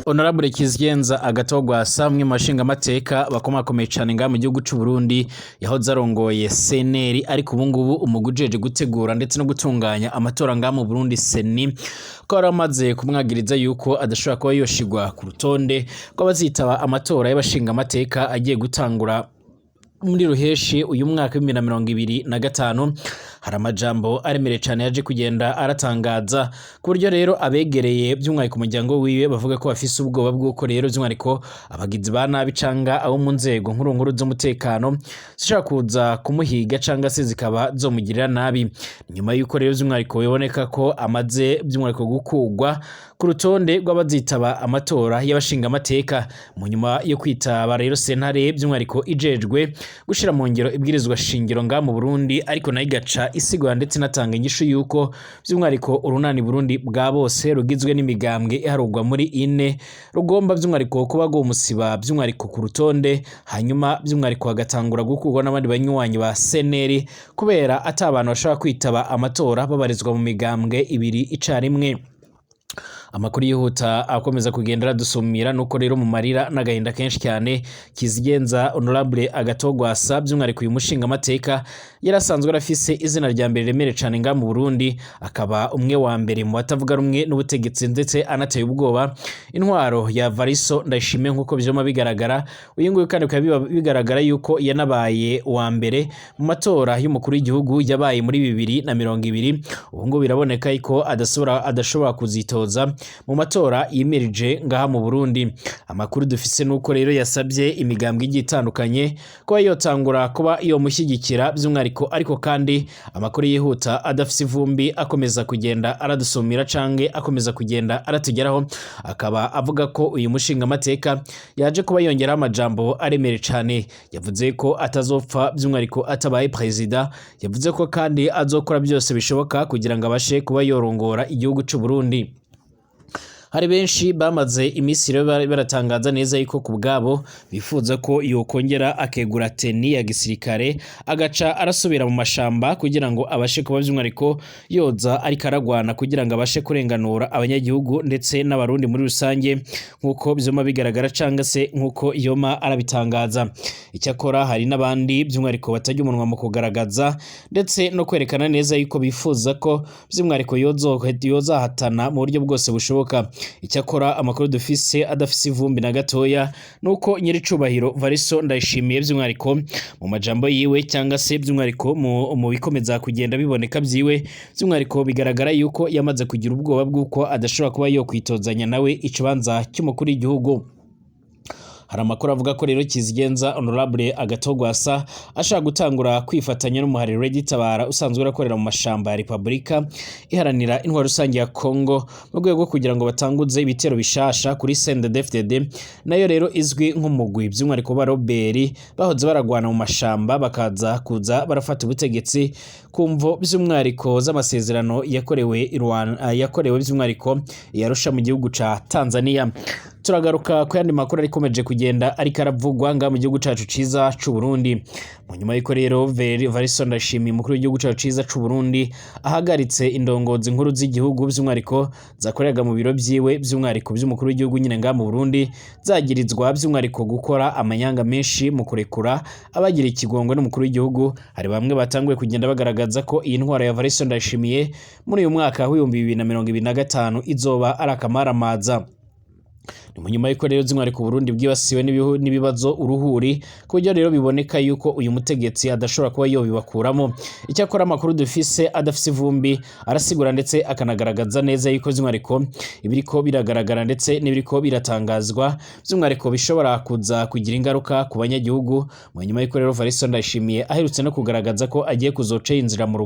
Honorable Kizigenza Agatogwa samwe mashinga mateka bakomakomeye cyane nga mu gihugu cy'u Burundi yahoze arongoye CNL ariko ubungubu umugujeje gutegura ndetse no gutunganya amatora nga mu Burundi seni ko aramaze kumwagiriza yuko adashobora kuba yoshigwa ku rutonde ko bazitaba amatora y'abashinga mateka agiye gutangura muri ruheshi uyu mwaka wa 2025 hari amajambo aremere cyane yaje kugenda aratangaza ku buryo rero abegereye by'umwari ku muryango wiwe bavuga ko bafise ubwoba bw'uko rero by'umwariko abagizi ba nabi canga abo mu nzego nkuru z'umutekano zishaka kuza kumuhiga canga se zikaba zomugirira nabi nyuma yuko rero by'umwariko biboneka ko amaze by'umwariko gukugwa ku rutonde rw'abazitaba amatora y'abashinga amateka mu nyuma yo kwitaba rero sentare by'umwariko ijejwe gushira mu ngiro ibwirizwa shingiro nga mu Burundi ariko nayo igaca isigura ndetse natanga inyishu yuko by'umwariko urunani Burundi bwa bose rugizwe n'imigambwe iharugwa muri ine rugomba by'umwariko kuba go musiba by'umwariko ku rutonde hanyuma by'umwariko agatangura gukugwa n'abandi banywanyi ba CNL kubera atabantu bashaka kwitaba amatora babarizwa mu migambwe ibiri icarimwe. Amakuru yihuta akomeza kugendera dusumira nuko rero mu marira n'agahinda kenshi cyane Kizigenza Honorable Agatogwa by'umwariko uyu mushinga amateka yarasanzwe arafise izina rya mbere remere cyane nga mu Burundi akaba umwe wa mbere mu batavuga rumwe n'ubutegetsi ndetse anateye ubwoba intwaro ya Variso Ndayishimiye nkuko byoma bigaragara uyu nguyu kandi bigaragara yuko yanabaye wa mbere mu matora y'umukuru w'igihugu yabaye muri 2020 ubu ngo biraboneka ko adashobora kuzitoza mu matora yimirije ngaha mu Burundi. Amakuru dufise nuko rero yasabye imigambwe igitandukanye ko yotangura kuba iyo mushyigikira by'umwariko ariko kandi amakuru yihuta adafise ivumbi akomeza kugenda aradusumira cange akomeza kugenda aratugeraho akaba avuga ko uyu mushinga amateka yaje kuba yongera amajambo aremere cyane yavuze ko atazopfa by'umwariko atabaye president yavuze ko kandi azokora byose bishoboka kugira ngo abashe kuba yorongora igihugu cy'u Burundi. Hari benshi bamaze imisi rero baratangaza neza yuko kubgabo bifuza ko yokongera akegura teni ya gisirikare agaca arasubira mu mashamba kugira ngo abashe kuba by'umwariko yoza ari karagwana kugira ngo abashe kurenganura abanyagihugu ndetse n'abarundi muri rusange nkuko byoma bigaragara canga se nkuko yoma arabitangaza. Icyakora hari n'abandi by'umwariko batajya umunwa mu kugaragaza ndetse no kwerekana neza yuko bifuza ko by'umwariko yozahatana mu buryo bwose bushoboka. Icyakora amakuru dufise adafise ivumbi na gatoya nuko nyiricubahiro Variso Ndayishimiye by'umwariko mu majambo yiwe cyangwa se by'umwariko mu bikomeza kugenda biboneka byiwe by'umwariko bigaragara yuko yamaze kugira ubwoba bw'uko adashobora kuba yo kwitozanya nawe ikibanza cy'umukuru w'igihugu. Hari amakuru avuga ko rero Kizigenza Honorable Agatogwa ashaka gutangura kwifatanya n'umuhariro w'igitabara usanzwe urakorera mu mashamba ya Republika iharanira intwaro rusange ya Kongo mu rwego kugira ngo batanguze ibitero bishasha kuri CNDD-FDD nayo rero izwi nk'umugwi by'umwariko ba Robert bahoze baragwana mu mashamba bakaza kuza barafata ubutegetsi kumvo by'umwariko z'amasezerano yakorewe by'umwariko yarusha mu gihugu ca Tanzania. Turagaruka ku yandi makuru ari komeje kugenda ariko aravugwa nga mu gihugu cacu ciza c'u Burundi mu nyuma y'iko rero Variso Ndayishimiye umukuru w'igihugu cacu ciza c'u Burundi ahagaritse indongozi nkuru z'igihugu by'umwariko zakoreraga mu biro byiwe by'umwariko by'umukuru w'igihugu nyine nga mu Burundi zagirizwa by'umwariko gukora amanyanga menshi mu kurekura abagira ikigongo n'umukuru w'igihugu. Hari bamwe batanguye kugenda bagaragaza ko iyi ntwaro ya Variso Ndayishimiye muri uyu mwaka wa 2025 izoba arakamaramaza. Mu nyuma y'uko rero by'umwariko Burundi bwibasiwe n'ibibazo uruhuri kujya rero biboneka yuko uyu mutegetsi adashobora kuba yobibakuramo. Icyakora amakuru dufise adafise ivumbi arasigura ndetse akanagaragaza neza yuko by'umwariko ibiriko biragaragara ndetse n'ibiriko biratangazwa by'umwariko bishobora kuza kugira ingaruka ku banyagihugu. Mu nyuma y'uko rero Variso Ndayishimiye aherutse no kugaragaza ko agiye kuzoca inzira mu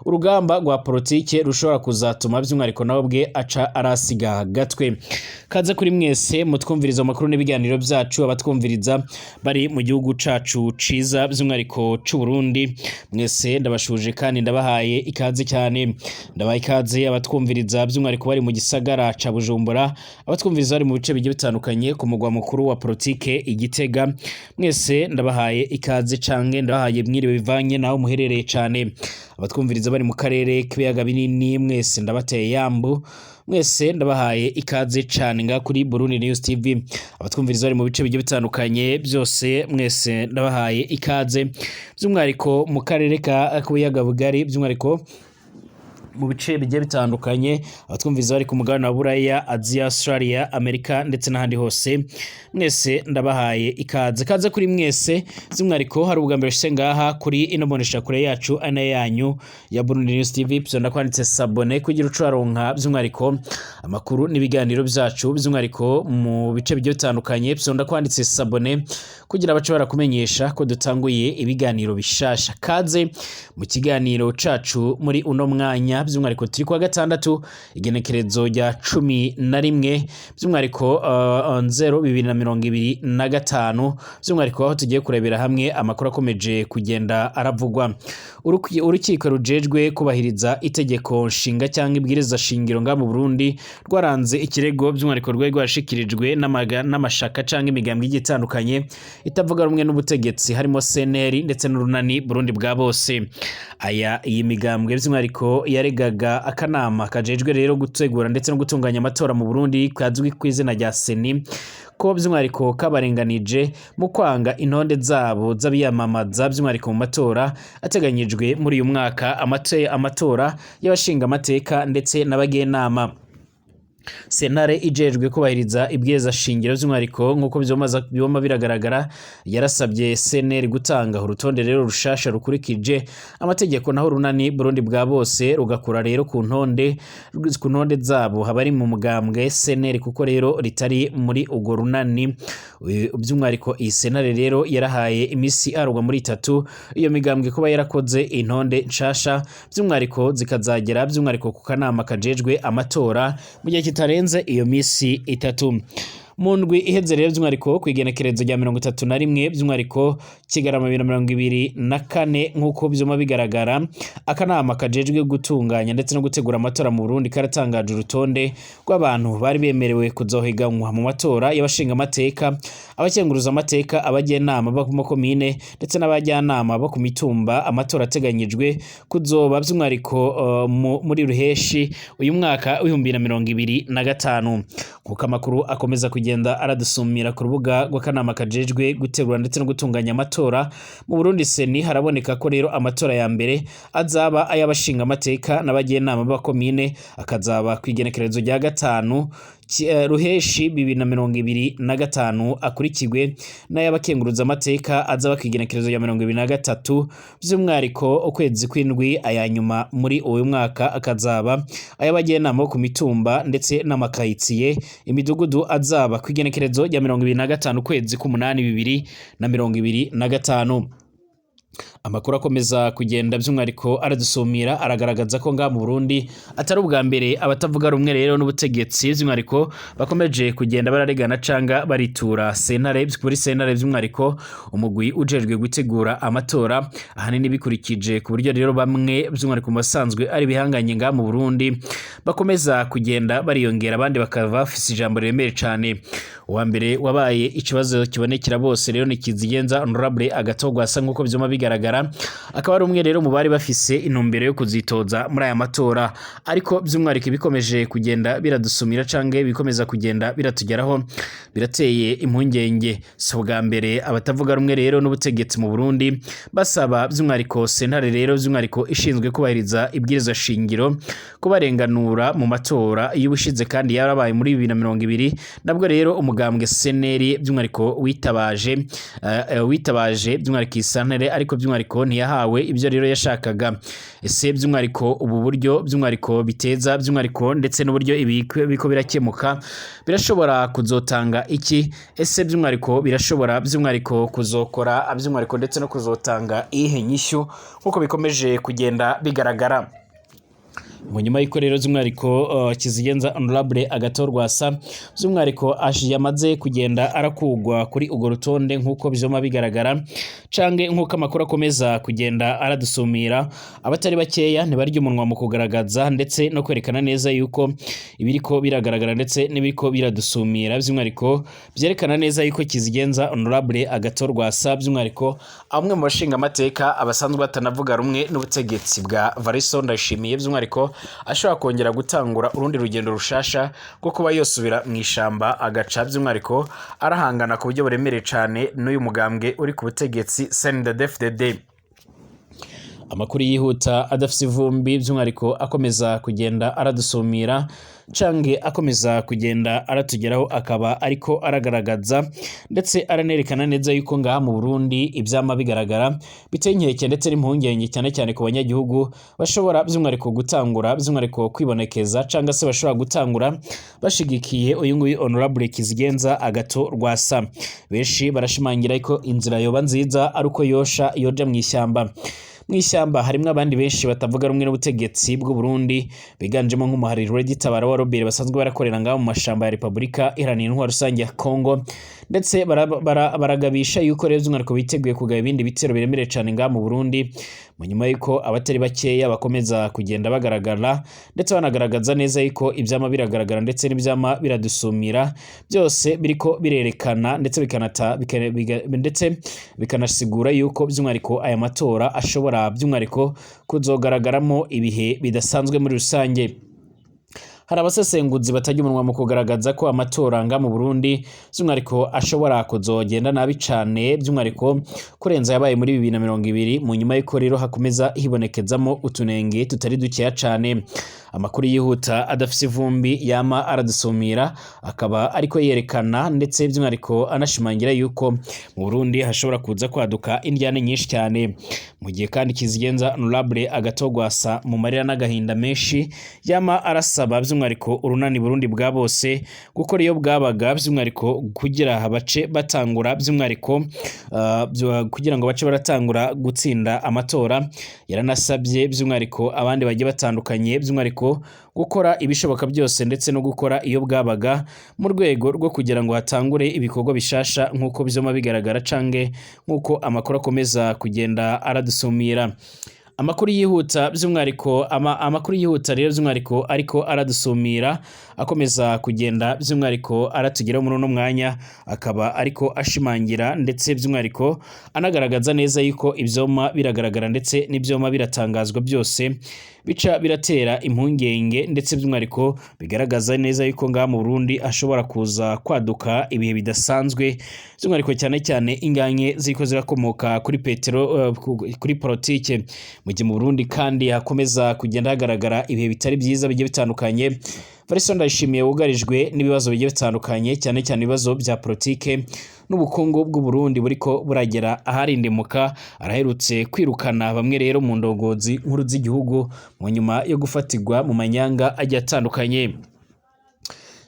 urugamba rwa politike rushobora kuzatuma by'umwariko nawe bwe aca arasiga gatwe. Kaze kuri mwese mutwumviriza amakuru n'ibiganiro byacu abatwumviriza bari mu gihugu cacu ciza by'umwariko c'u Burundi mwese ndabashuje kandi ndabahaye ikaze cyane. Ndabaye ikaze abatwumviriza by'umwariko bari mu gisagara ca Bujumbura abatwumviriza bari mu bice bigiye bitandukanye ku mugwa mukuru wa politike Igitega mwese ndabahaye ikaze cange ndabahaye mwiriwe bivanye naho muherereye cyane. abatwumviriza bari mu karere k'ibiyaga binini mwese ndabateye yambu, mwese ndabahaye ikaze cyane nga kuri Burundi News TV. Abatwumviriza bari mu bice bigiye bitandukanye byose mwese ndabahaye ikaze, by'umwariko mu karere k'ibiyaga bugari, by'umwariko mu bice bigiye bitandukanye, abatwumviriza bari ku mugabane wa Buraya, Asia, Australia, Amerika ndetse n'ahandi hose, mwese ndabahaye ikaze kuri mwese. By'umwariko hari ubwa mbere shise ngaha kuri ino bonesha kure yacu ana yanyu ya Burundi News TV, byonda kwanditse sabone kugira ucaronka by'umwariko amakuru n'ibiganiro byacu, by'umwariko mu bice bigiye bitandukanye, byonda kwanditse sabone kugira abace barakumenyesha ko dutanguye ibiganiro bishasha. Kaze mu kiganiro cacu muri uno mwanya, by'umwariko turi kwa gatandatu igenekerezo rya 11 by'umwariko 2025, by'umwariko aho tugiye kurebera hamwe amakuru akomeje kugenda aravugwa. Urukiko rujejwe kubahiriza itegeko nshinga cyangwa ibwiriza shingiro nga mu Burundi rwaranze ikirego by'umwariko rwe rwashikirijwe n'amashaka cyangwa imigambwe igitandukanye itavuga rumwe n'ubutegetsi, harimo CNL ndetse n'urunani Burundi bwa bose. Iyi migambwe by'umwariko yaregaga akanama kajejwe rero gutegura ndetse no gutunganya amatora mu Burundi kazwi ku izina rya Seni ko by'umwariko kabarenganije mu kwanga intonde zabo z'abiyamamaza by'umwariko mu matora ateganyijwe muri uyu mwaka, amatora y'abashinga amateka ndetse n'abagenama. Sentare ijejwe kubahiriza ibwirizwa shingiro by'umwariko nk'uko byoma biragaragara yarasabye CNL gutanga urutonde rero rushasha rukurikije amategeko, naho runani Burundi bwa bose rugakura rero ku ntonde zabo habari mu mugambwe CNL kuko rero ritari muri ugo runani. By'umwariko iyi Sentare rero yarahaye imisi arugwa muri 3 iyo migambwe kuba yarakoze intonde nshasha, by'umwariko zikazagera by'umwariko ku kanama kajejwe amatora mu gihe kitarenze iyo misi 3. Mu ndwi iheze rero by'umwariko kwigenekerezo rya 31 by'umwariko Kigarama 2024 nk'uko byoma bigaragara, akanama kajejwe gutunganya ndetse no gutegura amatora mu Burundi karatangaje urutonde rw'abantu bari bemerewe kuzohiganwa mu matora y'abashinga amateka, abakenguruza amateka, abagenama bo mu komine ndetse n'abajyanama bo ku mitumba. Amatora ateganyijwe kuzoba by'umwariko muri ruheshi uyu mwaka w'2025. Kuko amakuru akomeza kugenda aradusumira ku rubuga rw'akanama kajejwe gutegura ndetse no gutunganya amatora mu Burundi Seni, haraboneka ko rero amatora ya mbere azaba ay'abashinga amateka n'abagenama b'akomine akazaba kwigenekerezo rya 5 ruheshi 2025, akurikirwe n'ay'abakenguruza amateka azaba kwigenekerezo rya 2023, by'umwariko ukwezi kw'indwi ayanyuma muri uyu mwaka akazaba ay'abagenama bo ku mitumba ndetse n'amakayitsiye imidugudu azaba kwigenekerezo rya 2025 ukwezi k'umunani 2025. Amakuru akomeza kugenda by'umwariko aradusumira aragaragaza ko nga mu Burundi atari ubwa mbere abatavuga rumwe rero n'ubutegetsi by'umwariko bakomeje kugenda bararegana canga baritura Sentare kuri Sentare by'umwariko umugwi ujejwe gutegura amatora, ahanini bikurikije ku buryo rero bamwe by'umwariko basanzwe ari bihanganye nga mu Burundi bakomeza kugenda bariyongera, abandi bakava bafise ijambo riremere cyane. Uwa mbere wabaye ikibazo kibonekera bose rero ni Kizigenza Honorable Agatogwa asa nk'uko byoma bigaragara, akaba ari umwe rero mu bari bafise intumbero yo kuzitoza muri aya matora, ariko by'umwariko bikomeje kugenda biradusumira cange bikomeza kugenda biratugeraho birateye impungenge. So bwa mbere abatavuga rumwe rero n'ubutegetsi mu Burundi basaba by'umwariko Sentare rero by'umwariko ishinzwe kubahiriza ibwirizwa shingiro kubarenganura mu matora y'ubushize kandi yarabaye muri 2020, nabwo rero umugambwe CNL by'umwariko witabaje by'umwariko Sentare, ariko by'umwariko ntiyahawe ibyo rero yashakaga. Ese by'umwariko ubu buryo by'umwariko biteza by'umwariko ndetse n'uburyo ibiko birakemuka birashobora kuzotanga iki? Ese by'umwariko birashobora by'umwariko kuzokora by'umwariko ndetse no kuzotanga ihe nyishyu nkuko bikomeje kugenda bigaragara. mu nyuma y'iko rero by'umwihariko Kizigenza Honorable Agathon Rwasa by'umwihariko yamaze kugenda arakugwa kuri urwo rutonde nk'uko bizoma bigaragara cange nk'uko amakuru akomeza kugenda aradusumira abatari bakeya ntibarya umunwa mu kugaragaza ndetse no kwerekana neza yuko ibiriko biragaragara ndetse n'ibiriko biradusumira by'umwihariko byerekana neza yuko Kizigenza Honorable Agathon Rwasa by'umwihariko amwe mu bashinga amateka abasanzwe batanavuga rumwe n'ubutegetsi bwa Varisto Ndayishimiye by'umwihariko ashobora kongera gutangura urundi rugendo rushasha rwo kuba yosubira mu ishamba agaca by'umwihariko arahangana ku buryo buremere cyane n'uyu mugambwe uri ku butegetsi CNDD-FDD. Amakuru yihuta adafise ivumbi by'umwihariko akomeza kugenda aradusumira cange akomeza kugenda aratugeraho akaba ariko aragaragaza ndetse aranerekana neza yuko ngaha mu Burundi ivyama bigaragara biteye inkeke ndetse n'impungenge cyane cyane ku banyagihugu bashobora by'umwihariko gutangura by'umwihariko kwibonekeza canga se bashobora gutangura bashigikiye uyu nguyu Honorable Kizigenza Agathon Rwasa. Benshi barashimangira ko inzira yoba nziza ari uko yoja mu ishyamba. Mwishyamba harimwe abandi benshi batavuga rumwe n'ubutegetsi bw'u Burundi biganjemo nk'umuhariro w'Igitabara wa Robert basanzwe barakorera ngaho mu mashamba ya Republika Iharanira Intwaro Rusange ya Kongo ndetse baragabisha yuko rero by'umwihariko biteguye kugaba ibindi bitero biremereye cyane ngaho mu Burundi mu nyuma yuko abatari bakeya bakomeza kugenda bagaragara ndetse banagaragaza neza yuko ibyama biragaragara ndetse n'ibyama biradusumira byose biriko birerekana ndetse bikanasigura yuko by'umwihariko aya matora ashobora by'umwihariko kuzogaragaramo ibihe bidasanzwe muri rusange. Hari abasesenguzi batajya umunwa mu kugaragaza ko amatora nga mu Burundi by'umwihariko ashobora kuzogenda nabi cyane by'umwihariko kurenza yabaye muri 2020 mu nyuma y'uko rero hakomeza hibonekezamo utunenge tutari dukeya cyane. Amakuru yihuta adafise ivumbi yama aradusumira akaba ariko yerekana ndetse by'umwihariko anashimangira yuko mu Burundi hashobora kuza kwaduka indyane nyinshi cyane mu gihe kandi Kizigenza Honorable Agathon Rwasa mu marira n'agahinda menshi yama arasaba by'umwihariko urunani Burundi bwa bose gukora iyo bwabaga by'umwihariko kugira bace batangura by'umwihariko kugira ngo bace baratangura gutsinda amatora. Yaranasabye by'umwihariko abandi bagiye batandukanye by'umwihariko gukora ibishoboka byose ndetse no gukora iyo bwabaga mu rwego rwo kugira ngo hatangure ibikorwa bishasha nk'uko bizoma bigaragara cange nk'uko amakuru akomeza kugenda aradusumira. Amakuru yihuta by'umwihariko amakuru yihuta rero by'umwihariko ariko aradusumira akomeza kugenda by'umwihariko aratugeraho muri uno mwanya akaba ariko ashimangira ndetse by'umwihariko anagaragaza neza yuko ivyoma biragaragara ndetse n'ivyoma biratangazwa byose bica biratera impungenge ndetse by'umwihariko bigaragaza neza yuko ngaha mu Burundi ashobora kuza kwaduka ibihe bidasanzwe by'umwihariko cyane cyane inganye ziriko zirakomoka kuri kuri politike mu gihe mu Burundi kandi hakomeza kugenda hagaragara ibihe bitari byiza bigiye bitandukanye. Varisto Ndayishimiye wugarijwe n'ibibazo bigiye bitandukanye cyane cyane ibibazo bya politike n'ubukungu bw'u Burundi buriko buragera aharindimuka. Araherutse kwirukana bamwe rero mu ndongozi nkuru z'igihugu mu nyuma yo gufatirwa mu manyanga agiye atandukanye.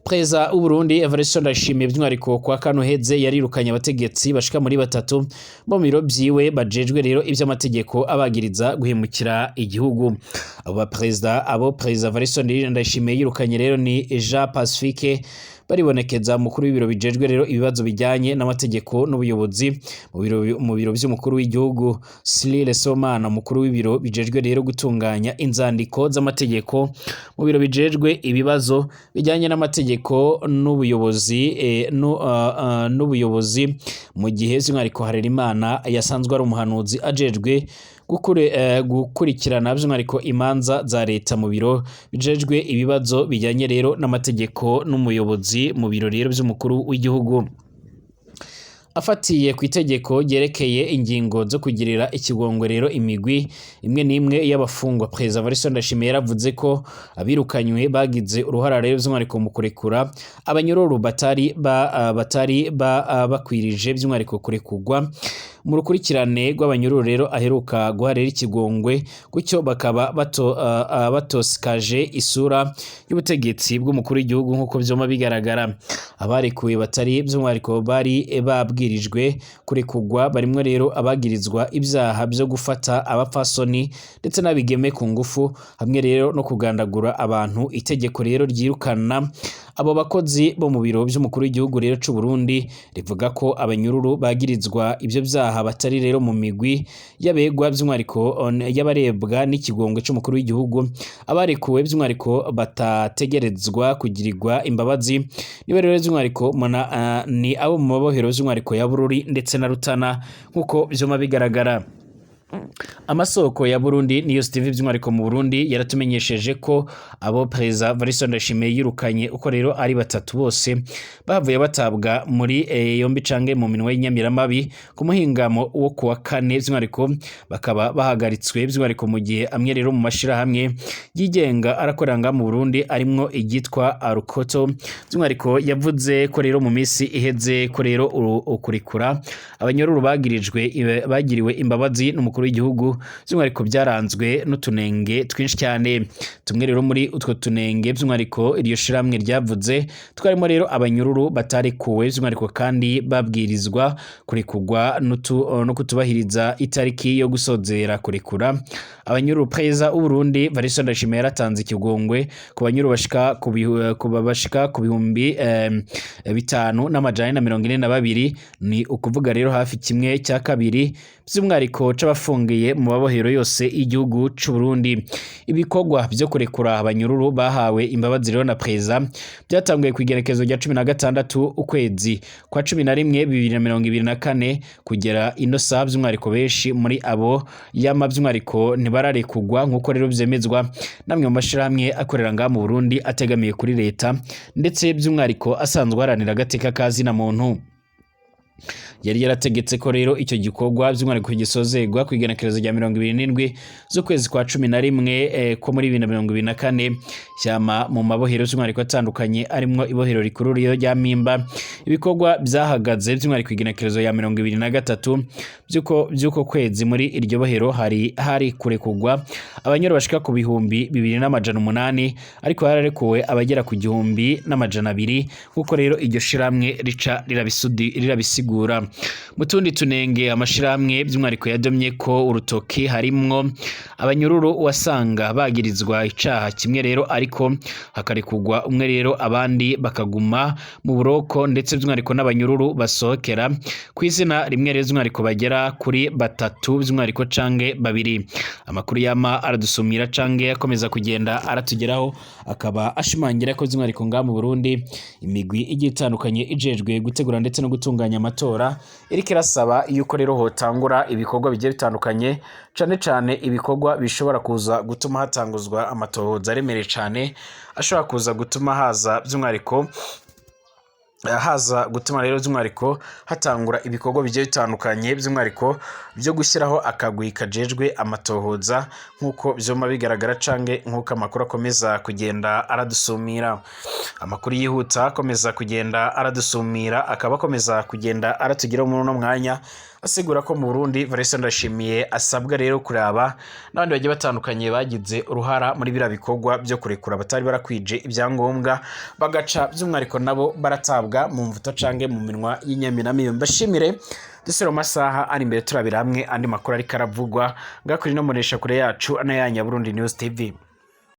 Preza u Burundi Varisto Ndayishimiye by'umwihariko kwa kano heze yarirukanye abategetsi bashika muri batatu bo mu biro byiwe bajejwe rero iby'amategeko abagiriza guhemukira igihugu. Abo Preza Varisto Ndayishimiye yirukanye rero ni Jean Pacifique baribonekeza mukuru w'ibiro bijejwe rero ibibazo bijyanye n'amategeko n'ubuyobozi mu biro by'umukuru w'igihugu, Cyril Somana mukuru w'ibiro bijejwe rero gutunganya inzandiko z'amategeko mu biro bijejwe ibibazo bijyanye n'amategeko n'ubuyobozi mu gihe by'umwihariko Harerimana yasanzwe ari umuhanuzi ajejwe gukurikirana by'umwihariko imanza za leta mu biro bijejwe ibibazo bijyanye rero n'amategeko n'umuyobozi mu biro rero by'umukuru w'igihugu. Afatiye ku itegeko ryerekeye ingingo zo kugirira ikigongwe rero imigwi imwe n'imwe y'abafungwa, Perezida Varisto Ndayishimiye yaravuze ko abirukanywe bagize uruhara rero by'umwihariko mu kurekura abanyororo batari bakwirije by'umwihariko kurekurwa mu rukurikirane rw'abanyururu rero aheruka guharira ikigongwe gutyo bakaba batosikaje isura y'ubutegetsi bw'umukuru w'igihugu nk'uko vyoma bigaragara. Abarekuwe batari by'umwihariko bari babwirijwe kurekugwa barimwe rero abagirizwa ibyaha byo gufata abapfasoni ndetse n'abigeme ku ngufu hamwe rero no kugandagura abantu. Itegeko rero ryirukana abo bakozi bo mu biro by'umukuru w'igihugu rero c'u Burundi rivuga ko abanyururu bagirizwa ivyo vyaha batari rero mu migwi y'abegwa by'umwihariko y'abarebwa n'ikigongwe c'umukuru w'igihugu. Abarekuwe by'umwihariko batategerezwa kugirirwa imbabazi niwe rero by'umwihariko ni abo mu mabohero by'umwihariko ya Bururi ndetse na Rutana nk'uko vyoma bigaragara. Amasoko ya Burundi News TV by'umwihariko mu Burundi yaratumenyesheje ko abo Perezida Evariste Ndayishimiye yirukanye uko rero ari batatu bose bavuye batabwa muri yombi cange mu minwe y'inyamiramabi ku muhingamo wo kuwa kane by'umwihariko bakaba bahagaritswe by'umwihariko mu gihe amwe rero mu mashira hamwe yigenga arakoranga mu Burundi arimwo igitwa Arukoto by'umwihariko yavuze ko rero mu misi iheze ko rero ukurikura abanyoruru bagiriwe imbabazi n'umukuru w'igihugu by'umwihariko byaranzwe n'utunenge twinshi cyane. Tumwe rero muri utwo tunenge by'umwihariko iryo shiramwe ryavuze twarimo rero abanyururu batarekuwe by'umwihariko kandi babwirizwa kurekugwa no kutubahiriza itariki yo gusozera kurekura abanyururu. Perezida w'u Burundi Evariste Ndayishimiye yaratanze ikigongwe ku banyururu bashika ku bihumbi 542 ni ukuvuga rero hafi kimwe cya kabiri by'umwihariko c'abafungiye mu mabohero yose igihugu c'u Burundi. Ibikorwa byo kurekura abanyururu bahawe imbabazi rero na Perezida byatanguye ku igerekezo rya 16 ukwezi kwa 11 2024 kugera ino saa by'umwihariko benshi muri abo yama by'umwihariko ntibararekugwa nk'uko rero vyemezwa namwe mu mashirahamwe akorera ngaha mu Burundi ategamiye kuri leta ndetse by'umwihariko asanzwe haranira agateka kazi na muntu. Yari yarategetse ko rero icyo gikorwa by'umwihariko gisozegwa ku igenekerezo rya 27 z'ukwezi kwa 11 ko muri 2024 cyama mu mabohero by'umwihariko atandukanye arimwo ibohero rikuru rya Mpimba. Ibikorwa byahagaze by'umwihariko igenekerezo ya 23 by'uko kwezi muri iryo bohero hari kurekugwa abanyoro bashika ku bihumbi 2800 ariko hararekuwe abagera ku 1200 kuko rero iryo shiramwe rica rirabisigura. Mu tundi tunenge amashiramwe by'umwihariko yadomye ko urutoki harimwo abanyururu wasanga bagirizwa icaha kimwe rero ariko hakarekugwa umwe rero abandi bakaguma mu buroko ndetse by'umwihariko n'abanyururu basohokera ku izina rimwe rero by'umwihariko bagera kuri batatu by'umwihariko cange babiri. Amakuru yama aradusumira cange akomeza kugenda aratugeraho akaba ashimangira ko by'umwihariko ngaha mu Burundi imigwi igiye itandukanye ijejwe gutegura ndetse no gutunganya amatora iriko irasaba yuko rero hotangura ibikorwa bigiye bitandukanye cane ibikorwa bishobora kuza gutuma hatanguzwa amatohoza aremereye cane ashobora kuza gutuma haza by'umwihariko gutuma rero by'umwihariko hatangura ibikorwa bigiye bitandukanye by'umwihariko byo gushyiraho akagwi kajejwe amatohoza nk'uko vyoma bigaragara cange nk'uko amakuru akomeza kugenda aradusumira. Amakuru yihuta akomeza kugenda aradusumira akaba akomeza kugenda aratugira muri uno mwanya asigura ko mu Burundi Evariste Ndayishimiye asabwa rero kuraba n'abandi bagiye batandukanye bagize uruhara muri bira bikorwa byo kurekura batari barakwije ibyangombwa bagaca by'umwihariko nabo baratabwa mu mvuto cange mu minwa y'inyaminami. Mbashimire dusero masaha ari imbere turabira hamwe andi makuru ari karavugwa ngakuri no muresha kure yacu anayanya Burundi News TV.